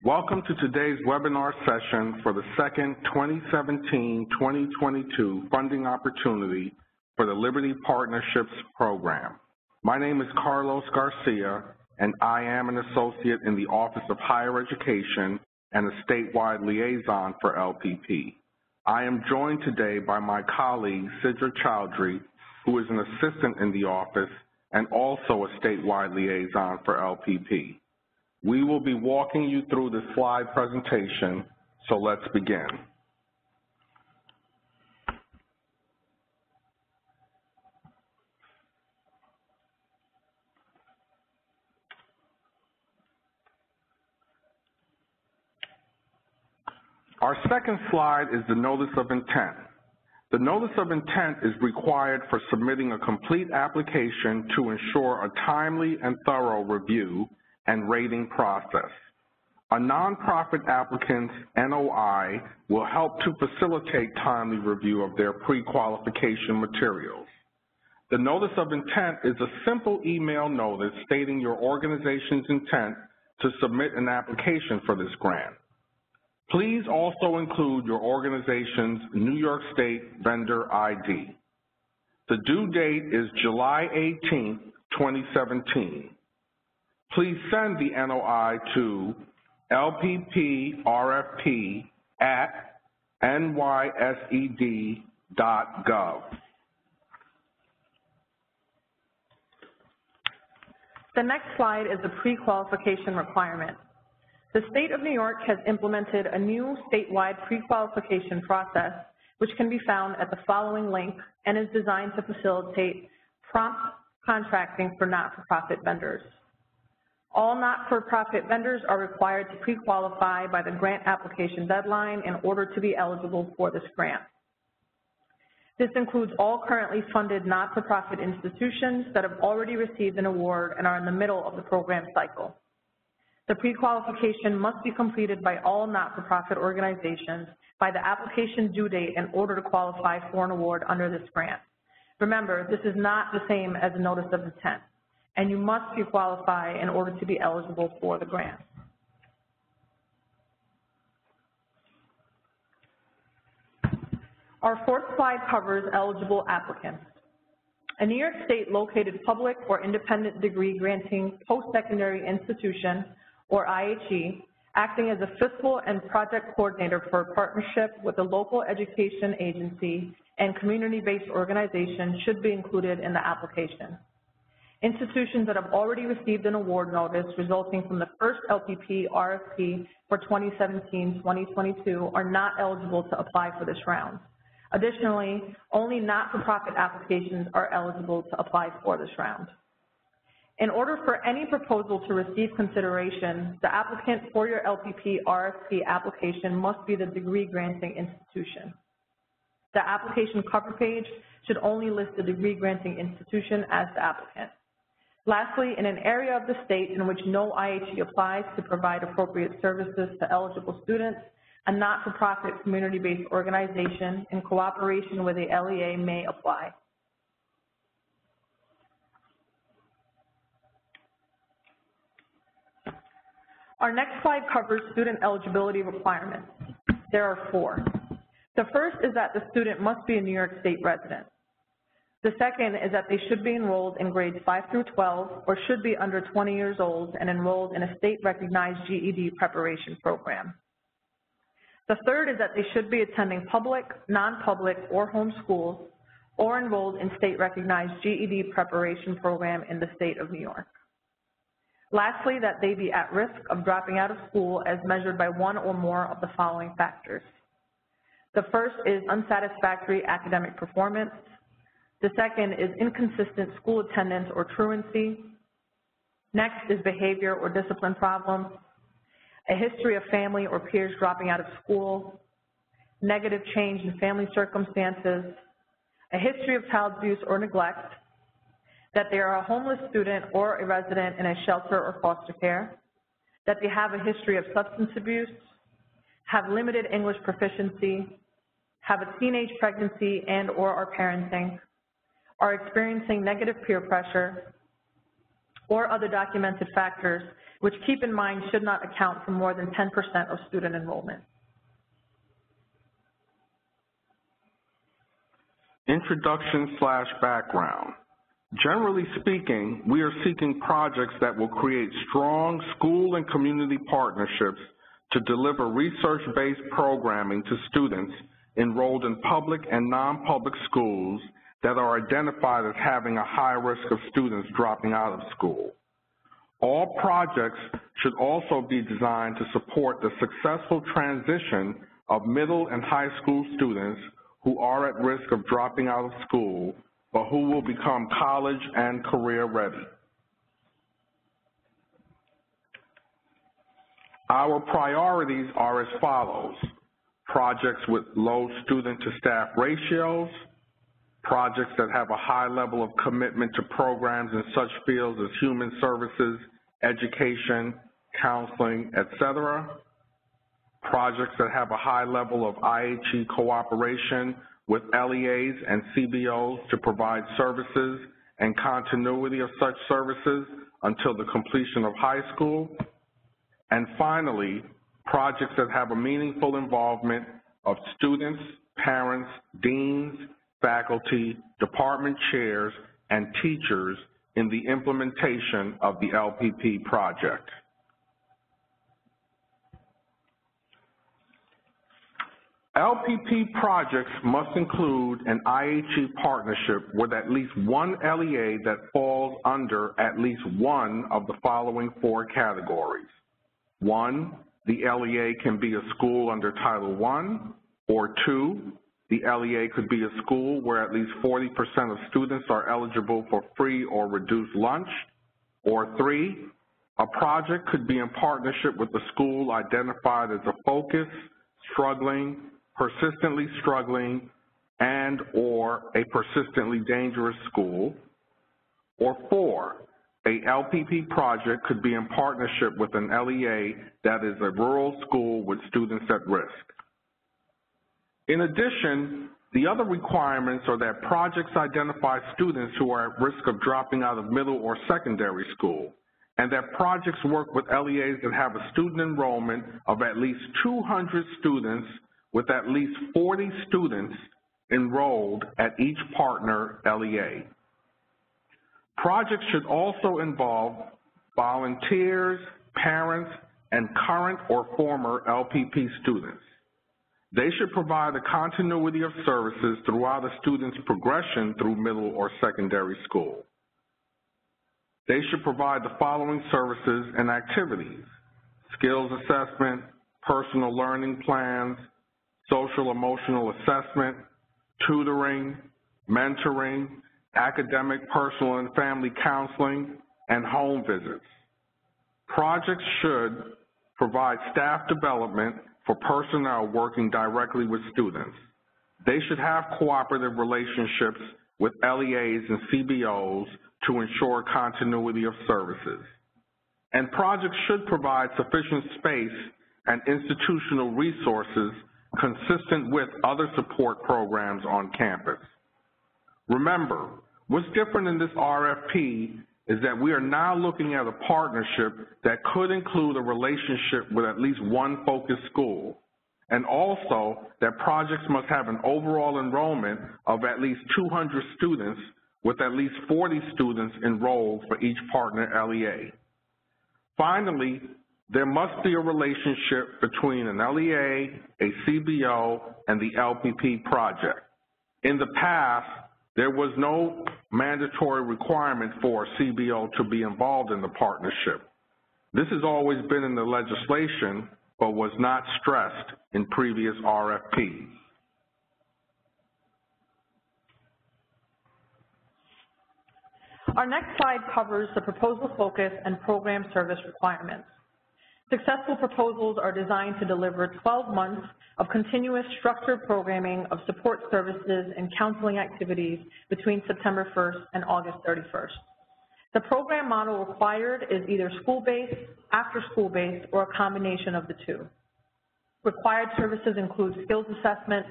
Welcome to today's webinar session for the second 2017-2022 funding opportunity for the Liberty Partnerships Program. My name is Carlos Garcia, and I am an associate in the Office of Higher Education and a statewide liaison for LPP. I am joined today by my colleague, Sidra Chowdhury, who is an assistant in the office and also a statewide liaison for LPP. We will be walking you through the slide presentation, so let's begin. Our second slide is the Notice of Intent. The Notice of Intent is required for submitting a complete application to ensure a timely and thorough review and rating process. A nonprofit applicant's NOI will help to facilitate timely review of their pre-qualification materials. The Notice of Intent is a simple email notice stating your organization's intent to submit an application for this grant. Please also include your organization's New York State vendor ID. The due date is July 18, 2017. Please send the NOI to lpprfp@nysed.gov. The next slide is the pre-qualification requirement. The State of New York has implemented a new statewide pre-qualification process, which can be found at the following link and is designed to facilitate prompt contracting for not-for-profit vendors. All not-for-profit vendors are required to pre-qualify by the grant application deadline in order to be eligible for this grant. This includes all currently funded not-for-profit institutions that have already received an award and are in the middle of the program cycle. The pre-qualification must be completed by all not-for-profit organizations by the application due date in order to qualify for an award under this grant. Remember, this is not the same as a Notice of Intent, and you must pre-qualify in order to be eligible for the grant. Our fourth slide covers eligible applicants. A New York State located public or independent degree granting post-secondary institution, or IHE, acting as a fiscal and project coordinator for a partnership with a local education agency and community-based organization should be included in the application. Institutions that have already received an award notice resulting from the first LPP RFP for 2017-2022 are not eligible to apply for this round. Additionally, only not-for-profit applications are eligible to apply for this round. In order for any proposal to receive consideration, the applicant for your LPP RFP application must be the degree-granting institution. The application cover page should only list the degree-granting institution as the applicant. Lastly, in an area of the state in which no IHE applies to provide appropriate services to eligible students, a not-for-profit community-based organization in cooperation with the LEA may apply. Our next slide covers student eligibility requirements. There are four. The first is that the student must be a New York State resident. The second is that they should be enrolled in grades 5 through 12 or should be under 20 years old and enrolled in a state-recognized GED preparation program. The third is that they should be attending public, non-public, or home schools or enrolled in state-recognized GED preparation program in the State of New York. Lastly, that they be at risk of dropping out of school as measured by one or more of the following factors. The first is unsatisfactory academic performance. The second is inconsistent school attendance or truancy. Next is behavior or discipline problems. A history of family or peers dropping out of school. Negative change in family circumstances. A history of child abuse or neglect. That they are a homeless student or a resident in a shelter or foster care, that they have a history of substance abuse, have limited English proficiency, have a teenage pregnancy and/or are parenting, are experiencing negative peer pressure, or other documented factors, which keep in mind should not account for more than 10% of student enrollment. Introduction/background. Generally speaking, we are seeking projects that will create strong school and community partnerships to deliver research-based programming to students enrolled in public and non-public schools that are identified as having a high risk of students dropping out of school. All projects should also be designed to support the successful transition of middle and high school students who are at risk of dropping out of school but who will become college and career ready. Our priorities are as follows: projects with low student to staff ratios, projects that have a high level of commitment to programs in such fields as human services, education, counseling, etc., projects that have a high level of IHE cooperation with LEAs and CBOs to provide services and continuity of such services until the completion of high school. And finally, projects that have a meaningful involvement of students, parents, deans, faculty, department chairs, and teachers in the implementation of the LPP project. LPP projects must include an IHE partnership with at least one LEA that falls under at least one of the following 4 categories. 1, the LEA can be a school under Title I, or 2, the LEA could be a school where at least 40% of students are eligible for free or reduced lunch, or 3, a project could be in partnership with the school identified as a focus, struggling, persistently struggling, and or a persistently dangerous school, or 4, a LPP project could be in partnership with an LEA that is a rural school with students at risk. In addition, the other requirements are that projects identify students who are at risk of dropping out of middle or secondary school, and that projects work with LEAs that have a student enrollment of at least 200 students with at least 40 students enrolled at each partner LEA. Projects should also involve volunteers, parents, and current or former LPP students. They should provide a continuity of services throughout a student's progression through middle or secondary school. They should provide the following services and activities: skills assessment, personal learning plans, social emotional assessment, tutoring, mentoring, academic, personal, and family counseling, and home visits. Projects should provide staff development for personnel working directly with students. They should have cooperative relationships with LEAs and CBOs to ensure continuity of services. And projects should provide sufficient space and institutional resources consistent with other support programs on campus. Remember, what's different in this RFP is that we are now looking at a partnership that could include a relationship with at least one focus school, and also that projects must have an overall enrollment of at least 200 students with at least 40 students enrolled for each partner LEA. Finally, there must be a relationship between an LEA, a CBO, and the LPP project. In the past, there was no mandatory requirement for a CBO to be involved in the partnership. This has always been in the legislation, but was not stressed in previous RFPs. Our next slide covers the proposal focus and program service requirements. Successful proposals are designed to deliver 12 months of continuous structured programming of support services and counseling activities between September 1st and August 31st. The program model required is either school-based, after-school-based, or a combination of the two. Required services include skills assessments,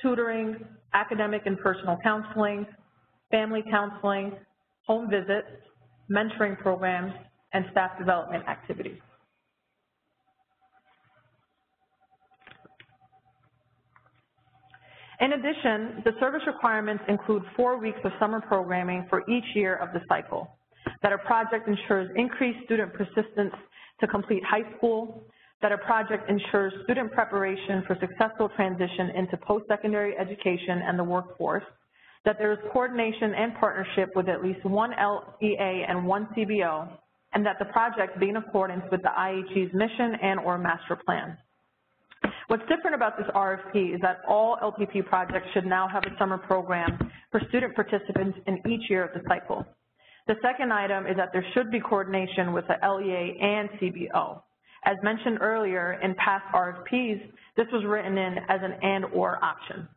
tutoring, academic and personal counseling, family counseling, home visits, mentoring programs, and staff development activities. In addition, the service requirements include 4 weeks of summer programming for each year of the cycle, that a project ensures increased student persistence to complete high school, that a project ensures student preparation for successful transition into post-secondary education and the workforce, that there is coordination and partnership with at least 1 LEA and 1 CBO, and that the project be in accordance with the IHE's mission and/or master plan. What's different about this RFP is that all LPP projects should now have a summer program for student participants in each year of the cycle. The second item is that there should be coordination with the LEA and CBO. As mentioned earlier, in past RFPs, this was written in as an and/or option.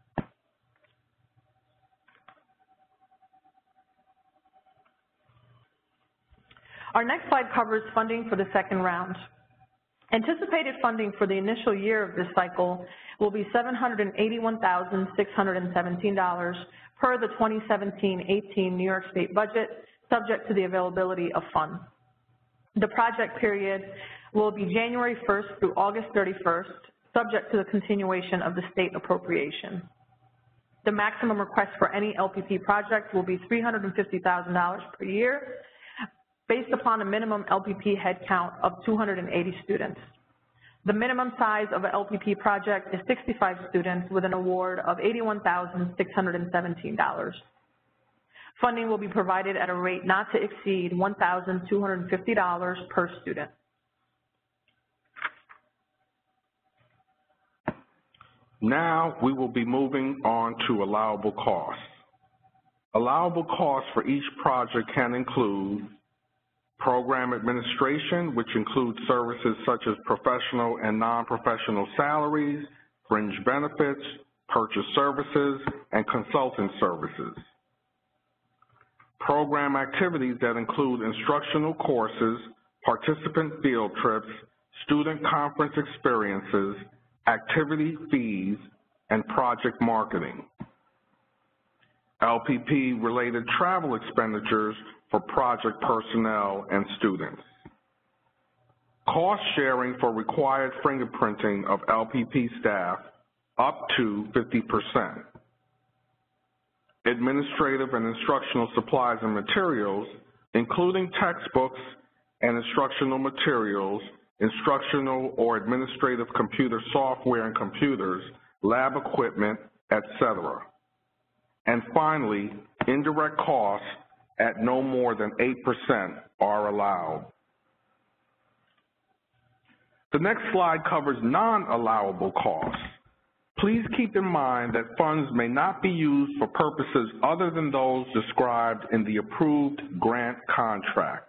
Our next slide covers funding for the second round. Anticipated funding for the initial year of this cycle will be $781,617 per the 2017-18 New York State budget, subject to the availability of funds. The project period will be January 1st through August 31st, subject to the continuation of the state appropriation. The maximum request for any LPP project will be $350,000 per year, based upon a minimum LPP headcount of 280 students. The minimum size of an LPP project is 65 students with an award of $81,617. Funding will be provided at a rate not to exceed $1,250 per student. Now we will be moving on to allowable costs. Allowable costs for each project can include program administration, which includes services such as professional and non-professional salaries, fringe benefits, purchase services, and consultant services. Program activities that include instructional courses, participant field trips, student conference experiences, activity fees, and project marketing. LPP-related travel expenditures for project personnel and students. Cost sharing for required fingerprinting of LPP staff up to 50%. Administrative and instructional supplies and materials, including textbooks and instructional materials, instructional or administrative computer software and computers, lab equipment, etc. And finally, indirect costs at no more than 8% are allowed. The next slide covers non-allowable costs. Please keep in mind that funds may not be used for purposes other than those described in the approved grant contract.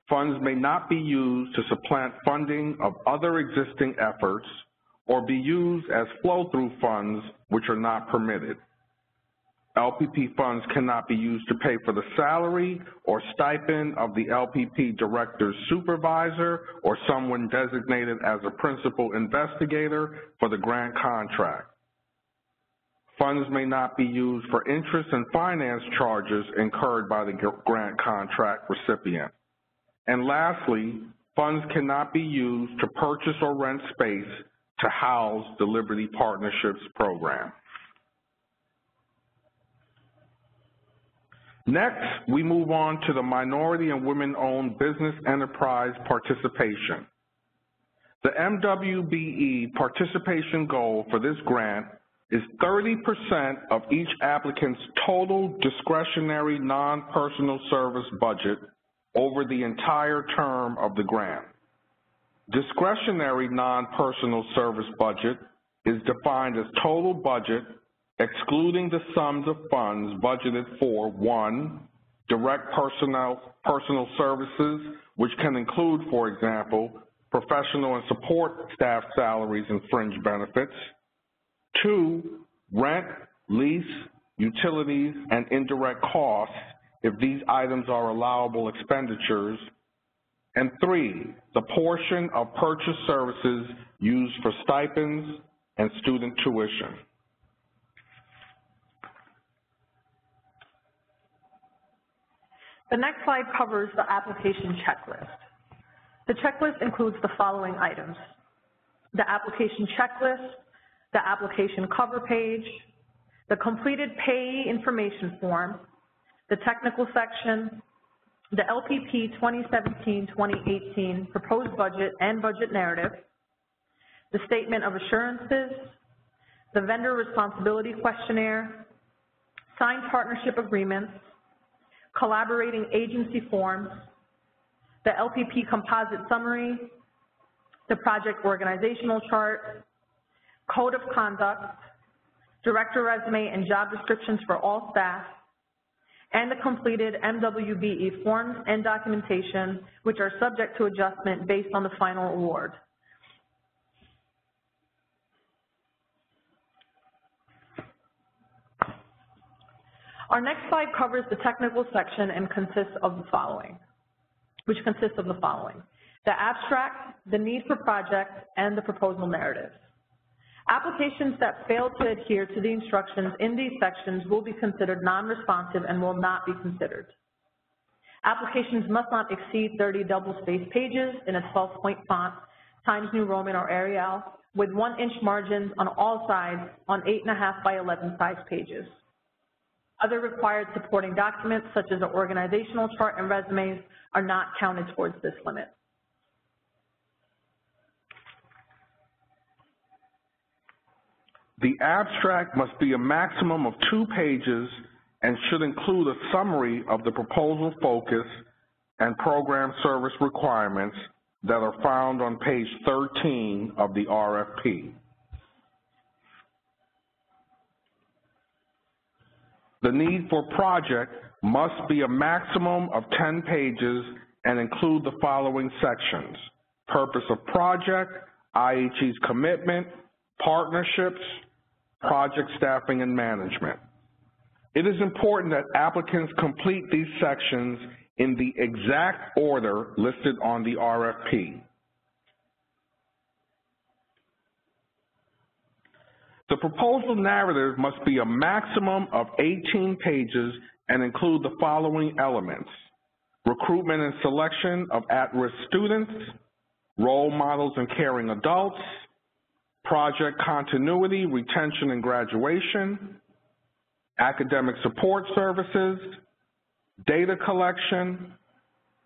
Funds may not be used to supplant funding of other existing efforts or be used as flow-through funds which are not permitted. LPP funds cannot be used to pay for the salary or stipend of the LPP director's supervisor or someone designated as a principal investigator for the grant contract. Funds may not be used for interest and finance charges incurred by the grant contract recipient. And lastly, funds cannot be used to purchase or rent space to house the Liberty Partnerships program. Next, we move on to the minority and women-owned business enterprise participation. The MWBE participation goal for this grant is 30% of each applicant's total discretionary non-personal service budget over the entire term of the grant. Discretionary non-personal service budget is defined as total budget excluding the sums of funds budgeted for, 1, direct personal services, which can include, for example, professional and support staff salaries and fringe benefits, 2, rent, lease, utilities, and indirect costs if these items are allowable expenditures, and 3, the portion of purchase services used for stipends and student tuition. The next slide covers the application checklist. The checklist includes the following items: the application checklist, the application cover page, the completed payee information form, the technical section, the LPP 2017-2018 proposed budget and budget narrative, the statement of assurances, the vendor responsibility questionnaire, signed partnership agreements, collaborating agency forms, the LPP composite summary, the project organizational chart, code of conduct, director resume and job descriptions for all staff, and the completed MWBE forms and documentation, which are subject to adjustment based on the final award. Our next slide covers the technical section and consists of the following, the abstract, the need for project, and the proposal narrative. Applications that fail to adhere to the instructions in these sections will be considered non-responsive and will not be considered. Applications must not exceed 30 double-spaced pages in a 12-point font, Times New Roman or Arial, with 1-inch margins on all sides on 8.5 by 11 size pages. Other required supporting documents, such as an organizational chart and resumes, are not counted towards this limit. The abstract must be a maximum of 2 pages and should include a summary of the proposal focus and program service requirements that are found on page 13 of the RFP. The need for project must be a maximum of 10 pages and include the following sections: purpose of project, IHE's commitment, partnerships, project staffing and management. It is important that applicants complete these sections in the exact order listed on the RFP. The proposal narrative must be a maximum of 18 pages and include the following elements: recruitment and selection of at-risk students, role models and caring adults, project continuity, retention and graduation, academic support services, data collection,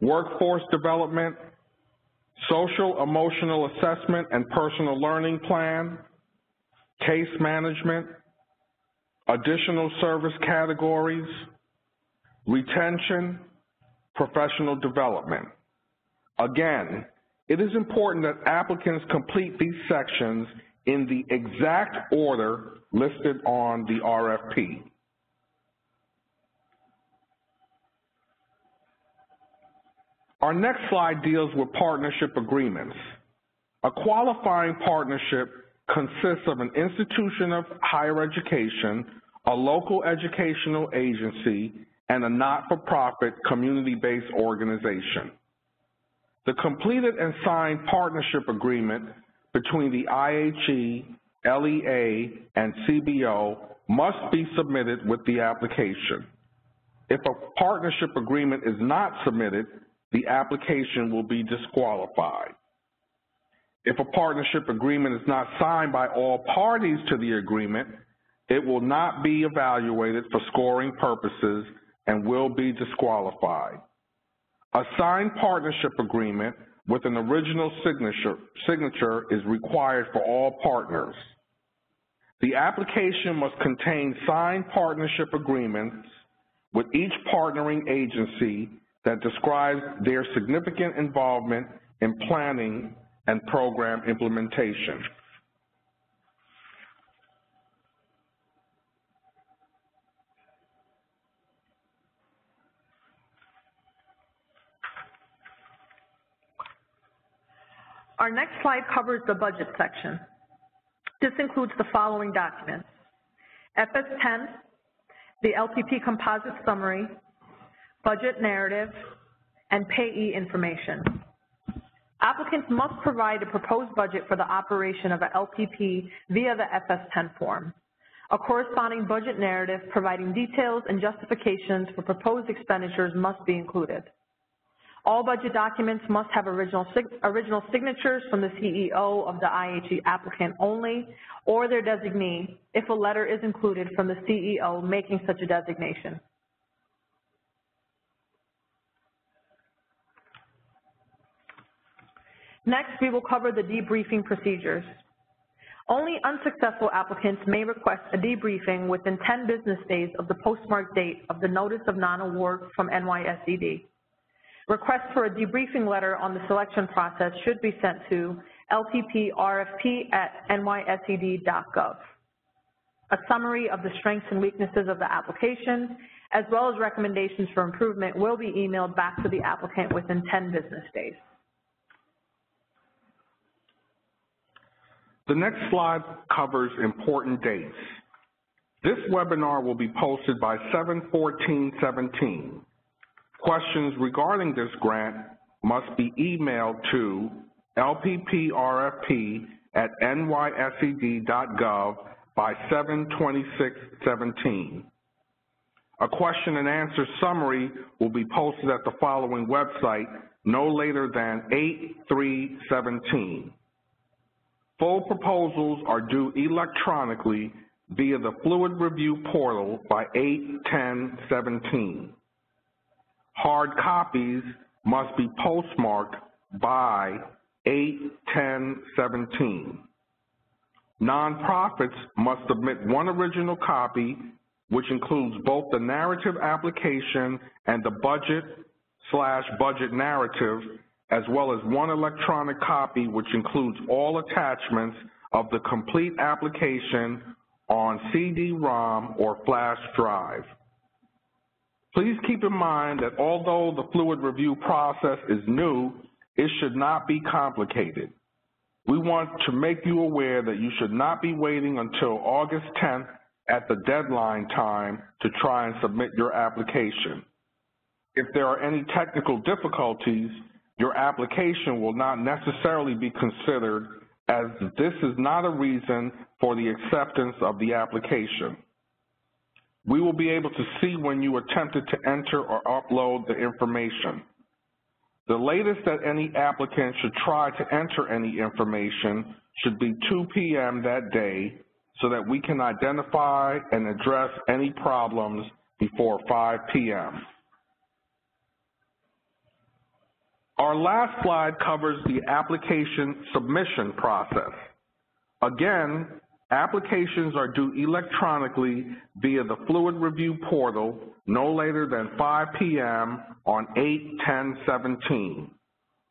workforce development, social emotional assessment and personal learning plan, case management, additional service categories, retention, professional development. Again, it is important that applicants complete these sections in the exact order listed on the RFP. Our next slide deals with partnership agreements. A qualifying partnership consists of an institution of higher education, a local educational agency, and a not-for-profit community-based organization. The completed and signed partnership agreement between the IHE, LEA, and CBO must be submitted with the application. If a partnership agreement is not submitted, the application will be disqualified. If a partnership agreement is not signed by all parties to the agreement, it will not be evaluated for scoring purposes and will be disqualified. A signed partnership agreement with an original signature is required for all partners. The application must contain signed partnership agreements with each partnering agency that describes their significant involvement in planning and program implementation. Our next slide covers the budget section. This includes the following documents: FS10, the LPP composite summary, budget narrative, and payee information. Applicants must provide a proposed budget for the operation of a LPP via the FS10 form. A corresponding budget narrative providing details and justifications for proposed expenditures must be included. All budget documents must have original signatures from the CEO of the IHE applicant only or their designee if a letter is included from the CEO making such a designation. Next, we will cover the debriefing procedures. Only unsuccessful applicants may request a debriefing within 10 business days of the postmark date of the notice of non-award from NYSED. Requests for a debriefing letter on the selection process should be sent to lpprfp@nysed.gov. A summary of the strengths and weaknesses of the application, as well as recommendations for improvement, will be emailed back to the applicant within 10 business days. The next slide covers important dates. This webinar will be posted by 7/14/17. Questions regarding this grant must be emailed to lpprfp@nysed.gov by 7/26/17. A question and answer summary will be posted at the following website no later than 8/3/17. Full proposals are due electronically via the Fluid Review portal by 8/10/17. Hard copies must be postmarked by 8/10/17. Nonprofits must submit one original copy, which includes both the narrative application and the budget/budget narrative, as well as one electronic copy which includes all attachments of the complete application on CD-ROM or flash drive. Please keep in mind that although the fluid review process is new, it should not be complicated. We want to make you aware that you should not be waiting until August 10th at the deadline time to try and submit your application. If there are any technical difficulties, your application will not necessarily be considered, as this is not a reason for the acceptance of the application. We will be able to see when you attempted to enter or upload the information. The latest that any applicant should try to enter any information should be 2 p.m. that day so that we can identify and address any problems before 5 p.m. Our last slide covers the application submission process. Again, applications are due electronically via the Fluid Review portal no later than 5 p.m. on 8/10/17.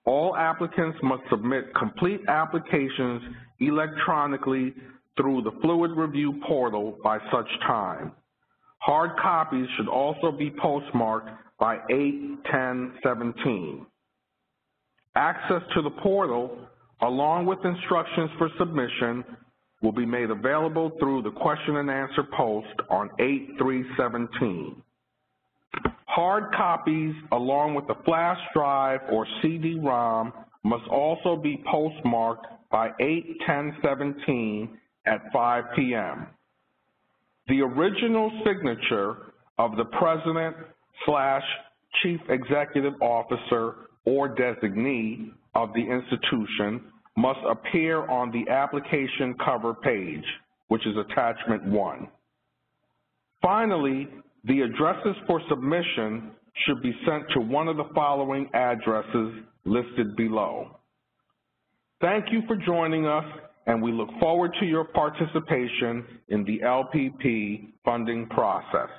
All applicants must submit complete applications electronically through the Fluid Review portal by such time. Hard copies should also be postmarked by 8/10/17. Access to the portal, along with instructions for submission, will be made available through the question and answer post on 8/3/17. Hard copies, along with the flash drive or CD-ROM, must also be postmarked by 8/10/17 at 5 p.m. The original signature of the President/Chief Executive Officer or designee of the institution must appear on the application cover page, which is attachment 1. Finally, the addresses for submission should be sent to one of the following addresses listed below. Thank you for joining us, and we look forward to your participation in the LPP funding process.